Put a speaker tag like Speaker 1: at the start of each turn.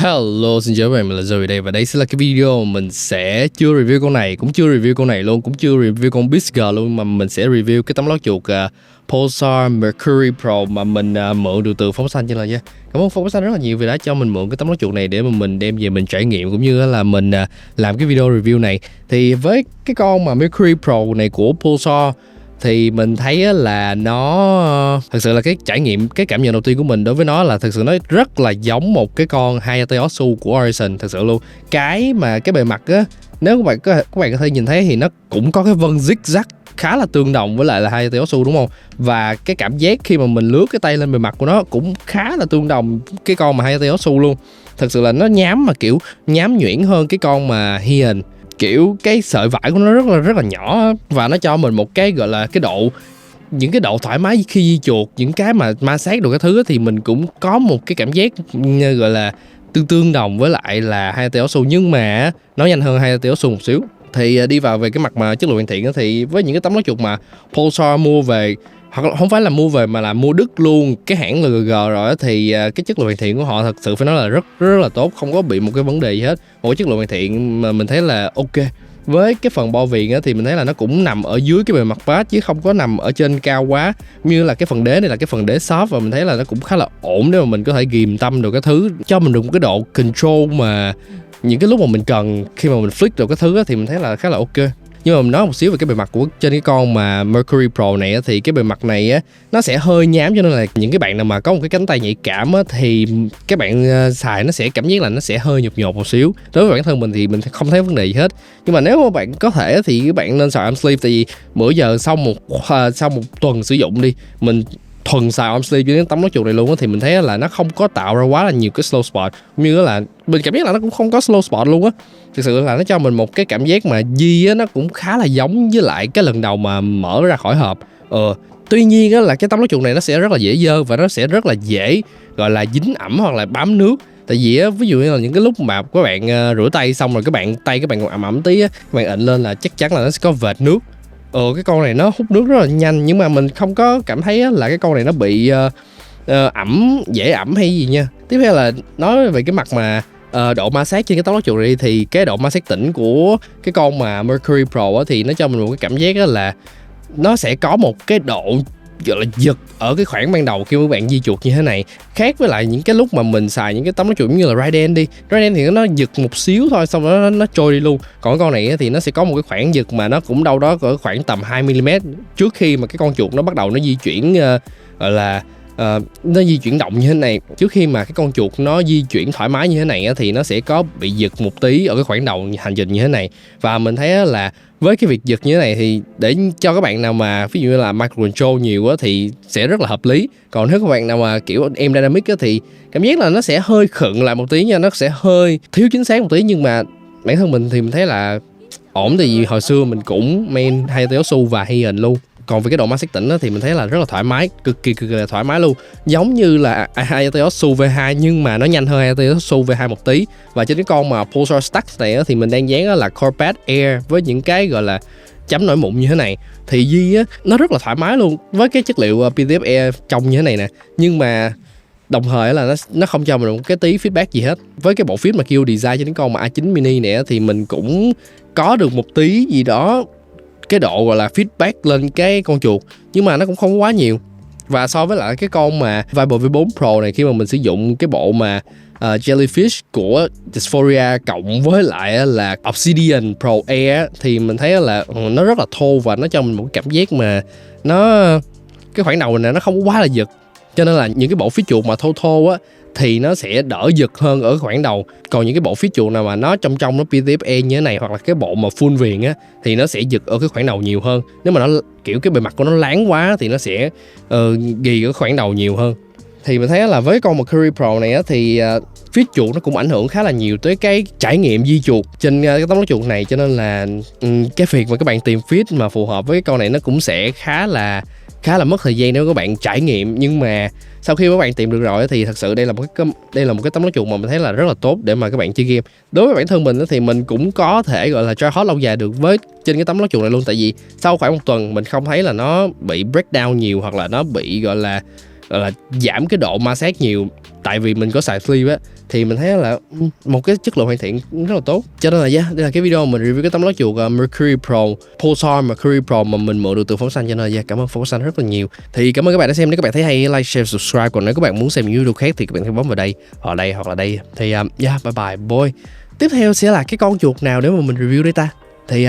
Speaker 1: Hello, xin chào các bạn, mình là Zoe đây và đây sẽ là cái video mình sẽ chưa review con này, cũng chưa review con này luôn, cũng chưa review con Biscuit luôn, mà mình sẽ review cái tấm lót chuột Pulsar Mercury Pro mà mình mượn được từ Phóng Xanh. Cho nên nha, cảm ơn Phóng Xanh rất là nhiều vì đã cho mình mượn cái tấm lót chuột này để mà mình đem về mình trải nghiệm cũng như là mình làm cái video review này. Thì với cái con mà Mercury Pro này của Pulsar thì mình thấy là nó thật sự là cái trải nghiệm, cái cảm nhận đầu tiên của mình đối với nó là thật sự nó rất là giống một cái con Hayate Otsu của Orison thật sự luôn. Cái bề mặt á, nếu các bạn có thể nhìn thấy thì nó cũng có cái vân zigzag khá là tương đồng với lại là Hayate Otsu, đúng không? Và cái cảm giác khi mà mình lướt cái tay lên bề mặt của nó cũng khá là tương đồng cái con mà Hayate Otsu luôn. Thật sự là nó nhám, mà kiểu nhám nhuyễn hơn cái con mà Heian. Kiểu cái sợi vải của nó rất là nhỏ và nó cho mình một cái gọi là những cái độ thoải mái khi di chuột, những cái mà ma sát đồ cái thứ thì mình cũng có một cái cảm giác gọi là tương đồng với lại là Hayate Otsu, nhưng mà nó nhanh hơn Hayate Otsu một xíu. Thì đi vào về cái mặt mà chất lượng hoàn thiện thì với những cái tấm lót chuột mà Pulsar mua về, hoặc không phải là mua về mà là mua đứt luôn cái hãng LGG rồi, thì cái chất lượng hoàn thiện của họ thật sự phải nói là rất là tốt, không có bị một cái vấn đề gì hết. Một cái chất lượng hoàn thiện mà mình thấy là ok. Với cái phần bo viền thì mình thấy là nó cũng nằm ở dưới cái bề mặt pad chứ không có nằm ở trên cao quá. Như là cái phần đế này là cái phần đế soft và mình thấy là nó cũng khá là ổn để mà mình có thể ghìm tâm được cái thứ, cho mình được một cái độ control mà những cái lúc mà mình cần, khi mà mình flick được cái thứ thì mình thấy là khá là ok. Nhưng mà mình nói một xíu về cái bề mặt của trên cái con mà Mercury Pro này thì cái bề mặt này nó sẽ hơi nhám, cho nên là những cái bạn nào mà có một cái cánh tay nhạy cảm thì các bạn xài nó sẽ cảm giác là nó sẽ hơi nhột nhột một xíu. Đối với bản thân mình thì mình không thấy vấn đề gì hết. Nhưng mà nếu mà bạn có thể thì các bạn nên xài arm sleeve, tại vì bữa giờ sau một tuần sử dụng đi, mình thuần xài arm sleeve với cái tấm lót chuột này luôn thì mình thấy là nó không có tạo ra quá là nhiều cái slow spot, như là mình cảm giác là nó cũng không có slow spot luôn á. Thực sự là nó cho mình một cái cảm giác mà di nó cũng khá là giống với lại cái lần đầu mà mở ra khỏi hộp. Tuy nhiên là cái tấm lót chuột này nó sẽ rất là dễ dơ và nó sẽ rất là dễ gọi là dính ẩm hoặc là bám nước. Tại vì ví dụ như là những cái lúc mà các bạn rửa tay xong rồi các bạn còn ẩm ẩm tí các bạn ịnh lên là chắc chắn là nó sẽ có vệt nước. Cái con này nó hút nước rất là nhanh, nhưng mà mình không có cảm thấy là cái con này nó bị dễ ẩm hay gì nha. Tiếp theo là nói về cái mặt mà độ ma sát trên cái tấm lót chuột này thì cái độ ma sát tĩnh của cái con mà Mercury Pro thì nó cho mình một cái cảm giác là nó sẽ có một cái độ gọi là giật ở cái khoảng ban đầu khi các bạn di chuột như thế này, khác với lại những cái lúc mà mình xài những cái tấm lót chuột như là Raiden đi. Raiden thì nó giật một xíu thôi xong đó nó trôi đi luôn. Còn con này thì nó sẽ có một cái khoảng giật mà nó cũng đâu đó ở khoảng tầm 2mm trước khi mà cái con chuột nó bắt đầu nó di chuyển, gọi là nó di chuyển động như thế này. Trước khi mà cái con chuột nó di chuyển thoải mái như thế này thì nó sẽ có bị giật một tí ở cái khoảng đầu hành trình như thế này. Và mình thấy là với cái việc giật như thế này thì để cho các bạn nào mà ví dụ như là microcontrol nhiều thì sẽ rất là hợp lý. Còn nếu các bạn nào mà kiểu em dynamic thì cảm giác là nó sẽ hơi khựng lại một tí nha, nó sẽ hơi thiếu chính xác một tí. Nhưng mà bản thân mình thì mình thấy là ổn, tại vì hồi xưa mình cũng main Hayate Otsu và Heian luôn. Còn về cái độ ma sát tĩnh thì mình thấy là rất là thoải mái, cực kỳ là thoải mái luôn. Giống như là Hayate Otsu V2 nhưng mà nó nhanh hơn Hayate Otsu V2 một tí. Và trên cái con mà Pulsar Stax này thì mình đang dán là Corpad Air với những cái gọi là chấm nổi mụn như thế này. Thì di nó rất là thoải mái luôn với cái chất liệu PTF Air trong như thế này nè. Nhưng mà đồng thời là nó không cho mình một cái tí feedback gì hết. Với cái bộ feed mà kêu design trên cái con mà A9 mini này thì mình cũng có được một tí gì đó cái độ gọi là feedback lên cái con chuột, nhưng mà nó cũng không quá nhiều. Và so với lại cái con mà Vibe V4 Pro này, khi mà mình sử dụng cái bộ mà Jellyfish của Dysphoria cộng với lại là Obsidian Pro Air thì mình thấy là nó rất là thô và nó cho mình một cái cảm giác mà cái khoảng đầu này nó không có quá là giật. Cho nên là những cái bộ feed chuột mà thô thì nó sẽ đỡ giật hơn ở khoảng đầu. Còn những cái bộ feed chuột nào mà nó trong nó PTFE như thế này, hoặc là cái bộ mà full viền thì nó sẽ giật ở cái khoảng đầu nhiều hơn. Nếu mà nó kiểu cái bề mặt của nó láng quá thì nó sẽ ghì ở khoảng đầu nhiều hơn. Thì mình thấy là với con Mercury Pro này thì feed chuột nó cũng ảnh hưởng khá là nhiều tới cái trải nghiệm di chuột trên cái tấm lót chuột này. Cho nên là cái việc mà các bạn tìm feed mà phù hợp với cái con này nó cũng sẽ khá là mất thời gian nếu các bạn trải nghiệm. Nhưng mà sau khi các bạn tìm được rồi thì thật sự đây là một cái tấm lót chuột mà mình thấy là rất là tốt để mà các bạn chơi game. Đối với bản thân mình thì mình cũng có thể gọi là try hard lâu dài được với trên cái tấm lót chuột này luôn, tại vì sau khoảng một tuần mình không thấy là nó bị breakdown nhiều, hoặc là nó bị gọi là gọi là giảm cái độ ma sát nhiều, tại vì mình có xài sleeve á, thì mình thấy là một cái chất lượng hoàn thiện rất là tốt. Cho nên là đây là cái video mình review cái tấm lót chuột Mercury Pro, Pulsar Mercury Pro mà mình mượn được từ Phóng Xanh. Cho nên là cảm ơn Phóng Xanh rất là nhiều. Thì cảm ơn các bạn đã xem. Nếu các bạn thấy hay, like, share, subscribe. Còn nếu các bạn muốn xem những video khác thì các bạn hãy bấm vào đây hoặc là đây. Thì bye bye boy. Tiếp theo sẽ là cái con chuột nào để mà mình review đây ta? Thì